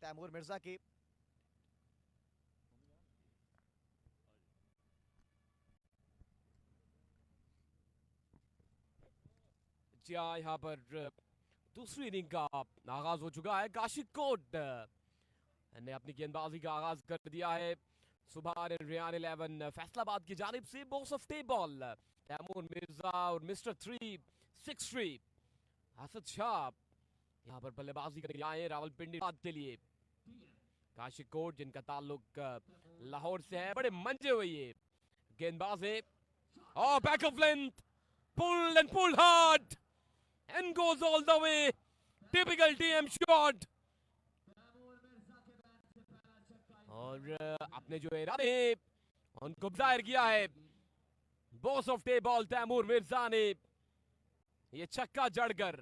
तैमूर मिर्जा की। जी हाँ, यहाँ पर दूसरी इनिंग का आगाज हो चुका है। काशिकोट ने अपनी गेंदबाजी का आगाज कर दिया है। सुभान रियान 11 फैसलाबाद की जानिब से बॉस ऑफ टे बॉल तैमूर मिर्जा और मिस्टर 363 असद शाह यहाँ पर बल्लेबाजी करके आए रावलपिंडी के लिए। काशिकोट जिनका ताल्लुक लाहौर से है, बड़े मंजे हुए ये गेंदबाज है। और back of length, pulled and pulled hard and goes all the way. Typical TM shot. और अपने जो इरादे उनको जाहिर किया है बॉस ऑफ टे बॉल तैमूर मिर्जा ने। ये छक्का जड़कर,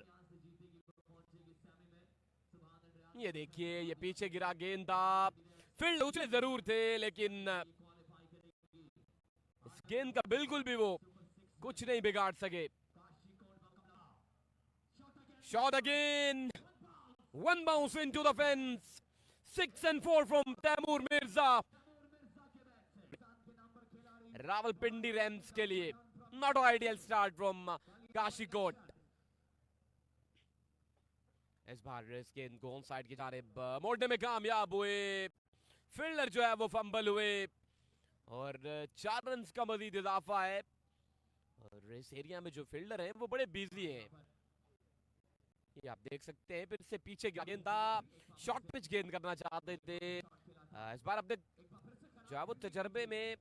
ये देखिए ये पीछे गिरा गेंद था। फील्ड ऊंचे जरूर थे लेकिन इस गेंद का बिल्कुल भी वो कुछ नहीं बिगाड़ सके। Shot again, one bounce into the fence. 6 and 4 from Taimur Mirza. Rawalpindi Rams के लिए not an ideal start from Kashikot. इस बार इस गेंद को ऑन साइड की जानिब मोड़ने में कामयाब हुए। फील्डर जो है वो फंबल हुए और 4 रन का मजीद इजाफा है। और इस एरिया में जो फील्डर हैं वो बड़े बिजी हैं, ये आप देख सकते हैं। फिर से पीछे गेंद था, शॉर्ट पिच गेंद करना चाहते थे। इस बार अपने जो है वो तजर्बे में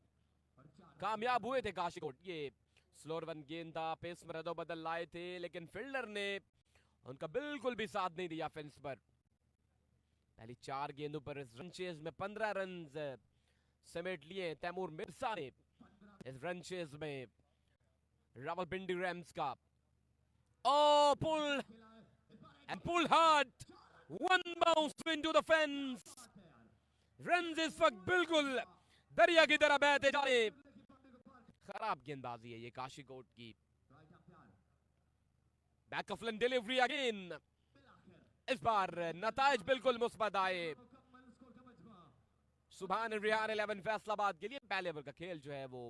कामयाब हुए थे काशिकोट। ये स्लोअर वन गेंद था, पेस में रदो बदल लाए थे लेकिन फील्डर ने उनका बिल्कुल भी साथ नहीं दिया फेंस पर। पहली 4 गेंदों पर इस रन चेज में 15 रन समेट लिए तैमूर मिर्जा ने इस रन चेज में रावलपिंडी रैम्स का। Oh, pull and pull hard. One bounce into the fence. Runs इस वक्त बिल्कुल दरिया की तरह बहते जा रहे। खराब गेंदबाजी है ये काशिकोट की। Back of lane delivery again. इस बार नताइज बिल्कुल मुस्बत आए। सुभान रियान 11 फैसलाबाद के लिए पहले ओवर का खेल जो है वो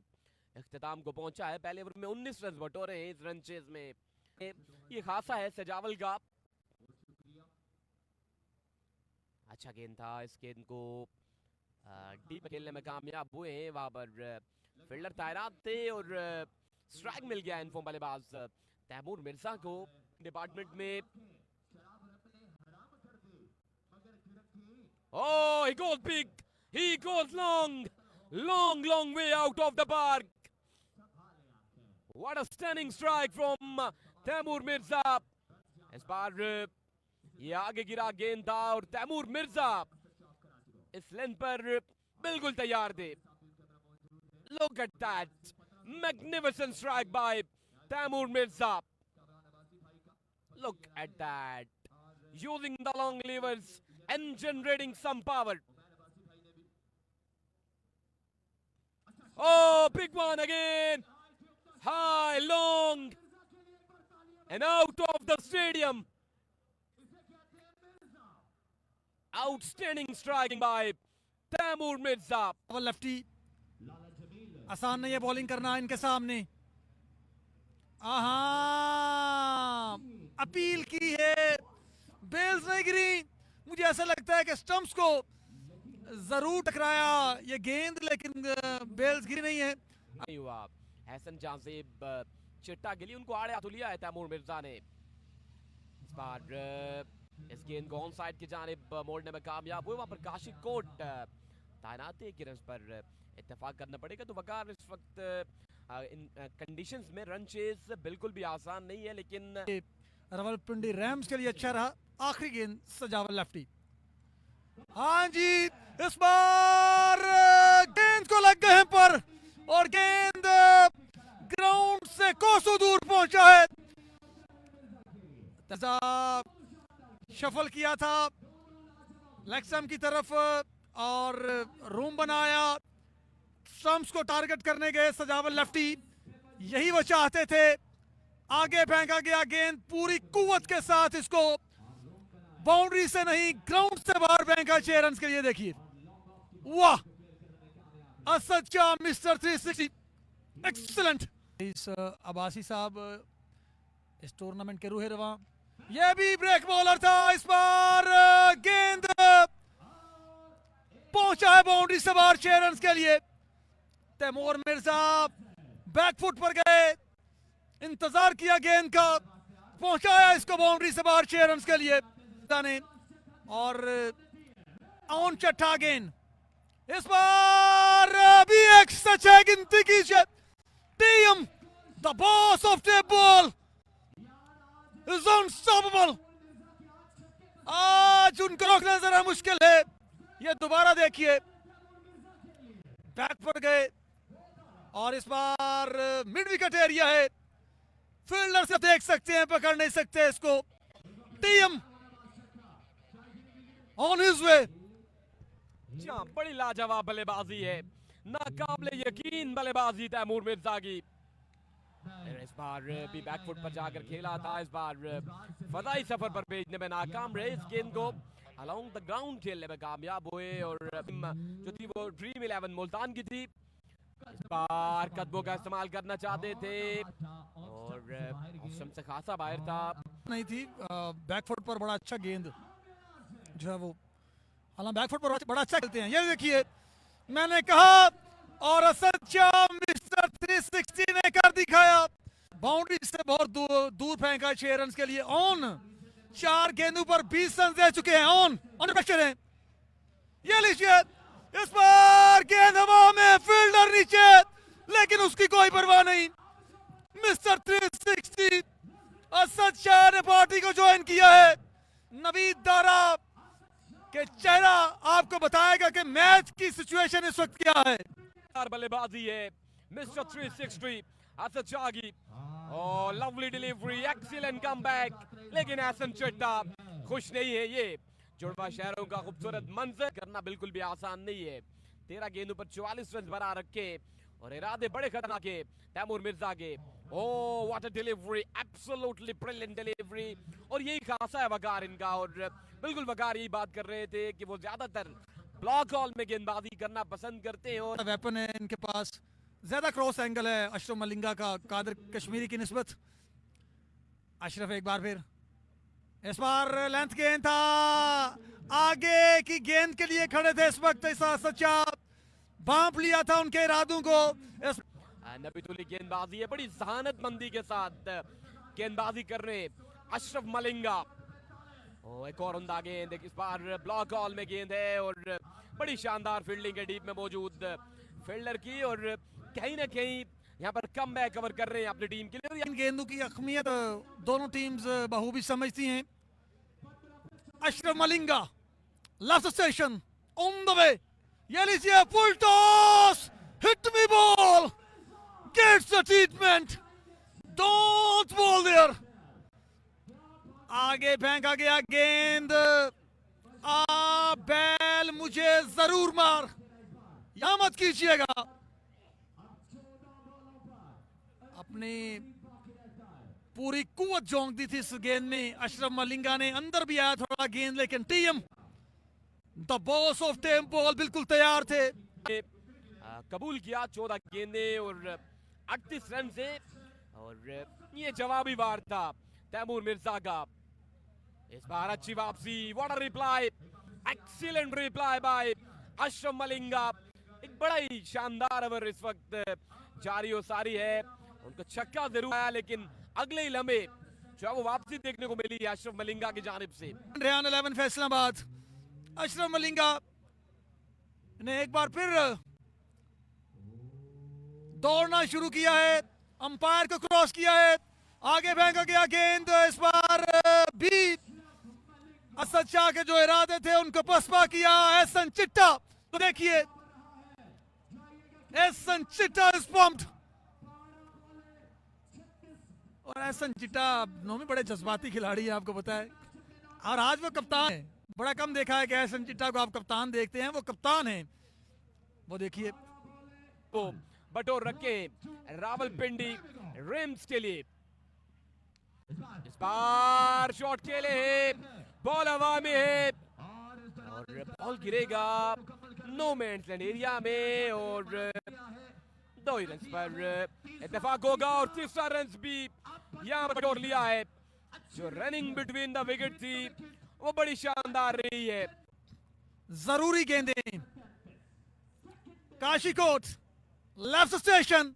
इख्तिताम को पहुंचा है। पहले ओवर में 19 रन बटोरे हैं इस रन चेज में। ये खासा है सजावल का। अच्छा गेंद था, इस गेंद को डीप खेलने में कामयाब हुए हैं। वहां पर फील्डर तैनात थे और स्ट्राइक मिल गया इनफॉर्म बल्लेबाज तैमूर मिर्जा को डिपार्टमेंट में। Oh, he goes big, he goes long way out of the park. What a stunning strike from Taimur Mirza. इस बार ये आगे गिरा गेंद था और तैमूर मिर्जा इस लेंथ पर बिल्कुल तैयार थे। Look at that magnificent strike by Taimur Mirza. Look at that, using the long levers and generating some power. Oh, big one again, high, long and out of the stadium. Outstanding striking by Taimur Mirza. Lefty, आसान नहीं है bowling करना इनके सामने। आहा, appeal की है, bells नहीं गिरी। मुझे ऐसा लगता है कि स्टंप्स को जरूर टकराया ये गेंद लेकिन बेल्स गिरी नहीं है। नहीं हुआ। हसन जाजेब चिट्टा गिली, उनको आड़े हाथों लिया है तैमूर मिर्जा ने। इस बार इस गेंद को ऑन साइड की जानिब मोड़ने में कामयाब हुए। वहां पर काशिकोट तैनात है कि रन पर इत्तेफाक करना पड़ेगा। तो वकार इस वक्त इन कंडीशंस में रन चेज बिल्कुल भी आसान नहीं है लेकिन रावलपिंडी रैम्स के लिए अच्छा रहा। आखिरी गेंद सजावल लेफ्टी। हाँ जी, इस बार गेंद को लग गए पर और गेंद ग्राउंड से कोसों दूर पहुंचा है। शफल किया था लेक्सम की तरफ और रूम बनाया। स्टंप्स को टारगेट करने गए सजावल लेफ्टी, यही वो चाहते थे। आगे फेंका गया गेंद पूरी कुव्वत के साथ, इसको बाउंड्री से नहीं, ग्राउंड से बाहर फेंका 6 रन के लिए। देखिए, वाह, असद शाह मिस्टर 360, एक्सीलेंट। इस अब्बासी साहब इस टूर्नामेंट के रूहे रवां, यह भी ब्रेक बॉलर था। इस बार गेंद पहुंचा है बाउंड्री से बाहर 6 रन के लिए। तैमूर मिर्जा बैकफुट पर गए, इंतजार किया गेंद का, पहुंचाया इसको बाउंड्री से बाहर 6 रन के लिए ने। और ऑन छठा गेंद, इस बार भी एक सच है गिनती कीजिए। Team the boss of table is unstoppable. आज उनको रोकना जरा मुश्किल है। ये दोबारा देखिए, बैक पर गए और इस बार मिड विकेट एरिया है, फील्डर से देख सकते हैं, पकड़ नहीं सकते इसको। Team on his way. बड़ी लाजवाब बल्लेबाजी है, नाकाबिले यकीन बल्लेबाजी तैमूर मिर्जा की। इस बार भी बैकफुट पर जाकर खेला था, इस बार फदाई सफर पर भेजने में नाकाम रहे। इस गेंद को अलोंग द ग्राउंड खेलने में कामयाब हुए और जो थी वो ड्रीम 11 मुल्तान की थी। इस बार कदमों का इस्तेमाल करना चाहते थे और मौसम से खासा बाहर था, नहीं थी। बैकफुट पर बड़ा अच्छा गेंद जो है वो, हालांकि बैकफुट पर बड़ा अच्छा खेलते हैं। ये देखिए, मैंने कहा, और असद शाह मिस्टर 360 ने कर दिखाया। बाउंड्री से बहुत दूर फेंका 6 रन के लिए। ऑन 4 गेंदों पर 20 रन दे चुके हैं। ऑन प्रेशर है। ये लीजिए, इस बार गेंद हवा में, फील्डर नीचे, लेकिन उसकी कोई परवाह नहीं। मिस्टर 360 असद शाह ने पार्टी को ज्वाइन किया है। नवीद दारा के चेहरा आपको बताएगा कि मैच की सिचुएशन इस वक्त क्या है। बल्लेबाजी है मिस्टर 360 असद शाह की, और लवली डिलीवरी, एक्सीलेंट कमबैक। लेकिन हसन चड्ढा खुश नहीं है। ये जुड़वा शहरों का खूबसूरत मंजर करना बिल्कुल भी आसान नहीं है। 13 गेंदों पर 44 रन बना रखे और इरादे बड़े खतरनाक के तैमूर मिर्जा के। Oh what a delivery, absolutely brilliant delivery. और यही खासा है वकार इनका, और बिल्कुल वकार यही बात कर रहे थे कि वो ज्यादातर ब्लॉक हॉल में गेंदबाजी करना पसंद करते हैं। और वेपन है इनके पास, ज्यादा क्रॉस एंगल है अशरफ मलिंगा का कादर कश्मीरी की निस्बत। अशरफ एक बार फिर, इस बार लेंथ गेंद था, आगे की गेंद के लिए खड़े थे इस वक्त। ऐसा सच्चा भांप लिया था उनके इरादों को। नबीतुल्ली गेंदबाजी है, बड़ी जहानतमंदी के साथ गेंदबाजी कर रहे अशरफ मलिंगा। एक और उमदा गेंद, इस बार ब्लॉक हॉल में गेंद है और बड़ी शानदार फील्डिंग है डीप में मौजूद फील्डर की, और कहीं ना कहीं यहाँ पर कम बैक कवर कर रहे हैं अपनी टीम के लिए। इन गेंदों की अहमियत दोनों टीम्स बखूबी समझती हैं। Ashraf Malinga left station on the way, ये लीजिए, full toss, hit me ball, gets the treatment, don't ball there. आगे फेंका गया गेंद, बैल मुझे जरूर मार, या मत कीजिएगा। अपनी पूरी कुव्वत झोंक दी थी इस गेंद में अशरफ मलिंगा ने। अंदर भी आया थोड़ा गेंद, लेकिन team the boss of temple बिल्कुल तैयार थे। कबूल किया 14 गेंदें और 38 रन से, और ये जवाबी वार था तैमूर मिर्जा का। इस बार अच्छी वापसी, what a reply, excellent reply by Ashraf Malinga. एक बड़ा ही शानदार ओवर इस वक्त जारी और सारी है। उनको छक्का जरूर आया, लेकिन अगले ही लम्हे जो है वो वापसी देखने को मिली है अशरफ मलिंगा की जानिब से। रेहान 11 फैसलाबाद, अशरफ मलिंगा ने एक बार फिर दौड़ना शुरू किया है, अंपायर को क्रॉस किया है, आगे फेंका गया गेंद। इस बार भी असद शाह के जो इरादे थे उनको पसपा किया एहसन चिट्टा। तो देखिए, एहसन चिट्टा इज पम्प्ड, और एहसन चिट्टा नोमी बड़े जज्बाती खिलाड़ी है, आपको पता है, और आज वो कप्तान है। बड़ा कम देखा है कि एहसन चिट्टा को आप कप्तान देखते हैं, वो कप्तान है। वो देखिए, वो बटोर रखे रावलपिंडी रिम्स के लिए। इस बार शॉट खेले हैं बॉल हवा में है और बॉल गिरेगा नो मैंस लैंड एरिया में और 2 ही रन पर इत्तेफाक होगा और तीसरा रन भी यहां पर बटोर लिया है। जो रनिंग बिटवीन द विकेट थी वो बड़ी शानदार रही है। जरूरी गेंदें काशीकोट लेफ्ट स्टेशन।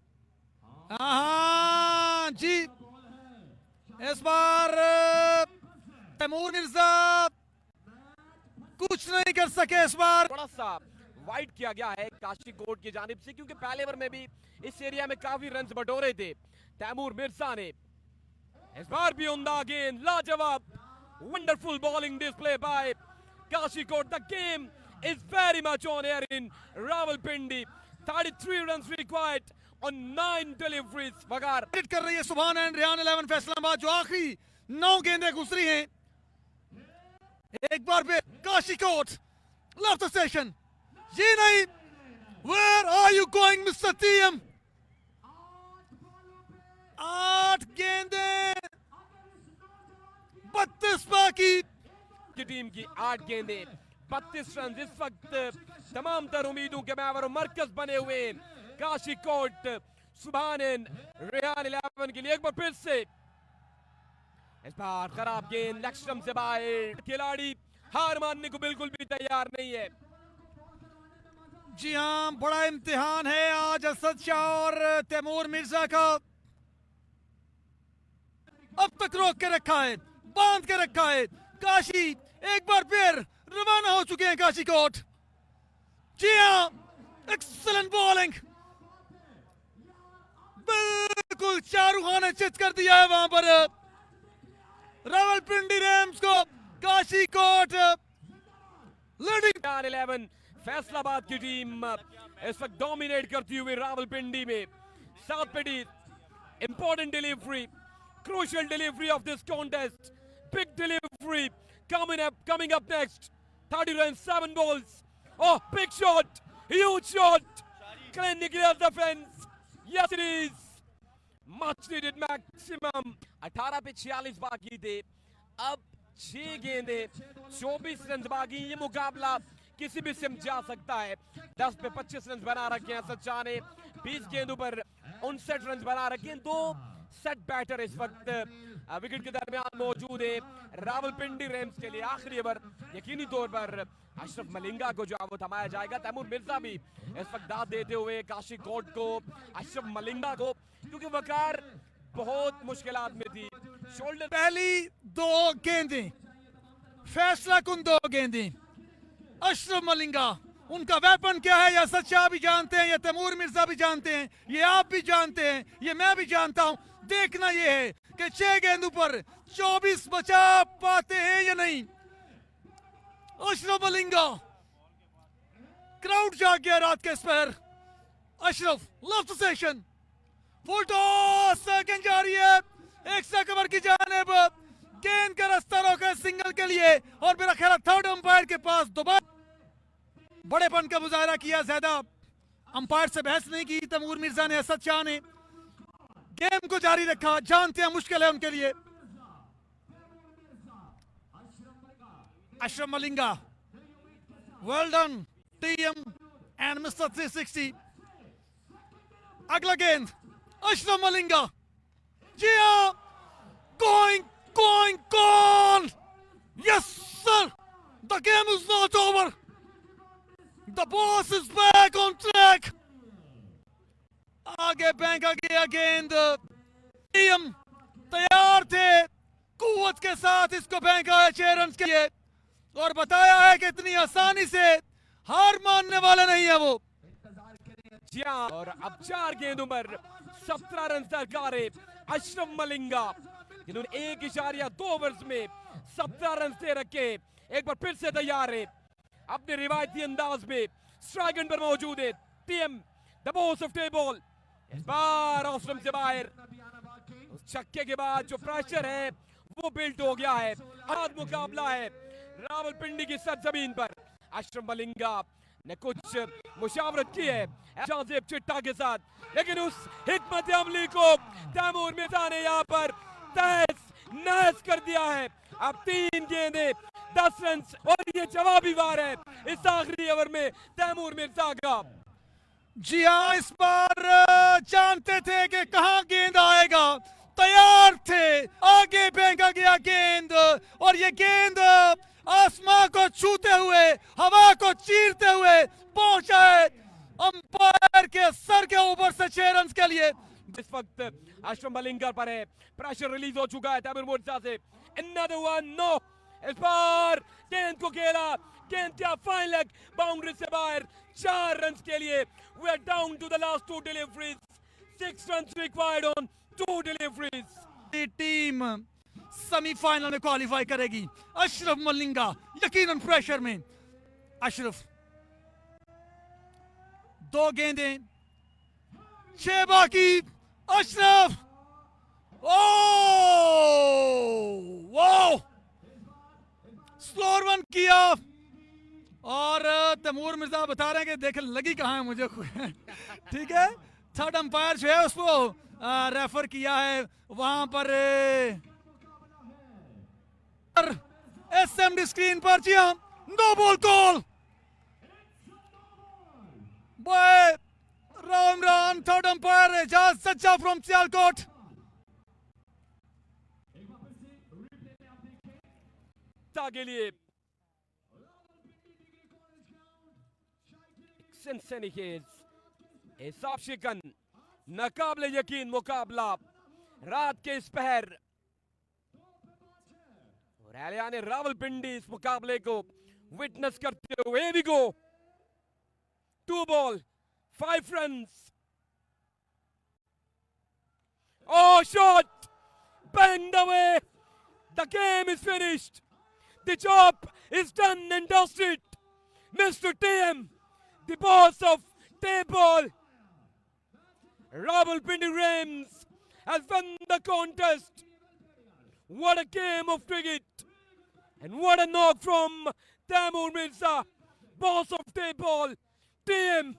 हाँ जी, इस बार तैमूर मिर्जा कुछ नहीं कर सके। इस बार थोड़ा सा वाइड किया गया है काशीकोट की जानिब से क्योंकि पहले ओवर में भी इस एरिया में काफी रन बटोरे थे तैमूर मिर्जा ने। इस बार भी उम्दा गेंद, लाजवाब, वंडरफुल बॉलिंग डिस्प्ले बाय काशीकोट। The game is very much on air in Rawalpindi. 33 runs required on 9 deliveries. वगार hit कर रही है सुभान एंड रियान 11 फैसलाबाद जो आखिरी 9 गेंदें गुजरी हैं। एक बार फिर काशीकोट लेफ्ट स्टेशन। ये नहीं, where are you going Mr. TM? 8 गेंदें 32 बाकी की टीम की 8 गेंदें 32 रन। इस वक्त तमाम तर उम्मीदों के महवर मरकज बने हुए काशीकोट सुभान रेहान 11 के लिए। एक बार फिर से इस बार खराब गेंद लेग स्टंप से बाहर। खिलाड़ी हार मानने को बिल्कुल भी तैयार नहीं है। जी हां, बड़ा इम्तिहान है आज असद शाह और तैमूर मिर्जा का। अब तक रोक के रखा है, बांध के रखा है। काशी एक बार फिर रवाना हो चुके हैं काशीकोट। जी हां, एक्सीलेंट बॉलिंग, बिल्कुल शाहरुख ने चित कर दिया है वहां पर रावलपिंडी रैम्स को। काशीकोट लीडिंग 11 फैसलाबाद की टीम इस वक्त डोमिनेट करती हुई रावलपिंडी में। South Pindi important delivery, crucial delivery of this contest, big delivery coming up next. 30 runs, 7 balls. Oh, big shot, huge shot. Glenn clears the fence. Yes, it is. Much needed maximum. 18 पे 46 बाकी थे। अब 6 गेंदें 24 run बाकी। ये मुकाबला किसी भी सिम जा सकता है। 10 पे 25 रन बना रखे हैं सच्चा ने। 20 गेंदों पर 59 रन बना रखे हैं। 2 सेट बैटर इस वक्त विकेट के दरमियान मौजूद है रावलपिंडी रैम्स के लिए। आखिरी ओवर यकीनी तौर पर अशरफ मलिंगा को जो है वो थमाया जाएगा। तैमूर मिर्जा भी इस वक्त दाद देते हुए काशीकोट को, अशरफ मलिंगा को, क्योंकि वकार बहुत मुश्किलात में थी। शोल्डर पहली 2 गेंदें फैसला कुन 2 गेंदें। अशरफ मलिंगा उनका वेपन क्या है, या सच्चा भी जानते हैं, या तैमूर मिर्जा भी जानते हैं, ये आप भी जानते हैं, ये मैं भी जानता हूं। देखना ये है कि 6 गेंदों पर 24 बचा पाते हैं या नहीं। अशरफ मलिंगा, क्राउड जाग गया रात के इस पर। Ashraf left station, full toss, गेंद जा रही है एक्स्ट्रा कवर की जानिब। गेंद का रास्ता रोका सिंगल के लिए और मेरा ख्याल थर्ड अंपायर के पास दोबारा बड़ेपन का मुजाहरा किया। ज्यादा अंपायर से बहस नहीं की तैमूर मिर्जा ने, असद शाह ने गेम को जारी रखा। जानते हैं मुश्किल है उनके लिए। Ashraf Malinga, well done TM and mister 360। अगला गेंद अशरफ मलिंगा, जी हाँ, going, yes sir, the game is not over, the boss is back on track। आगे फेंका गया गेंद, टीम तैयार थे कुव्वत के साथ इसको फेंका है 6 रन के लिए और बताया है कि इतनी आसानी से हार मानने वाला नहीं है वो। जी हाँ, और अब 4 गेंदों पर 17 रन दरकार है अशरफ मलिंगा, जिन्होंने 1.2 ओवर्स में 17 रन दे रखे। एक बार फिर से तैयार है अपने रिवायती अंदाज में। स्ट्राइक एंड पर मौजूद है TM the boss of table. इस बार ऑफ स्टंप से बाहर। उस छक्के के बाद जो प्रेशर है वो बिल्ट हो गया है। आज मुकाबला है रावलपिंडी की सरजमीन पर। अशरफ मलिंगा ने कुछ मुशावरत की है शाहजेब चिट्टा के साथ, लेकिन उस हिकमत अमली को तैमूर मिर्जा ने यहाँ पर तहस नहस कर दिया है। अब 3 गेंदें 10 रन और ये जवाबी वार है इस आखिरी ओवर में तैमूर मिर्जा का। जी हाँ, इस बार जानते थे कि कहां गेंद आएगा, तैयार थे, आगे फेंका गया गेंद और ये गेंद आसमां को छूते हुए, हवा को चीरते हुए पहुंचा है अंपायर के सर के ऊपर से 6 रन के लिए। इस वक्त अशरफ मलिंगा पर है, प्रेशर रिलीज हो चुका है तैमूर मिर्जा से। Another one, no, इस बार गेंद को खेला, गेंद क्या फाइन लेग बाउंड्री से बाहर। 4 रन के लिए we are down to the last 2 deliveries, 6 runs required on 2 deliveries। Team semifinal में क्वालिफाई करेगी। अशरफ मलिंगा यकीनन प्रेशर में। अशरफ 2 गेंदें, 6 बाकी। अशरफ, ओ वाह, स्लोअर वन किया और तैमूर मिर्जा बता रहे हैं कि देख लगी कहां है मुझे। ठीक है, थर्ड अंपायर जो है उसको रेफर किया है वहां पर एसएमडी स्क्रीन पर। जी हाँ, no ball call by Rao Imran, third umpire Ejaz Sachcha from Sialkot. के लिए हिसाब शिकन नाकाबिले यकीन मुकाबला रात के इस पहर और एलियाने रावलपिंडी इस मुकाबले को विटनेस करते हुए भी गो 2 ball 5 runs. Oh, shot banged away. The game is finished. The job is done and dusted. Mr. TM, the boss of Table, Rawalpindi Rams, has won the contest. What a game of cricket. And what a knock from Taimur Mirza, boss of Table, TM.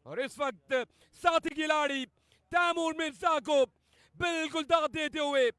और इस वक्त साथी खिलाड़ी तैमूर मिर्जा को बिल्कुल दाद देते हुए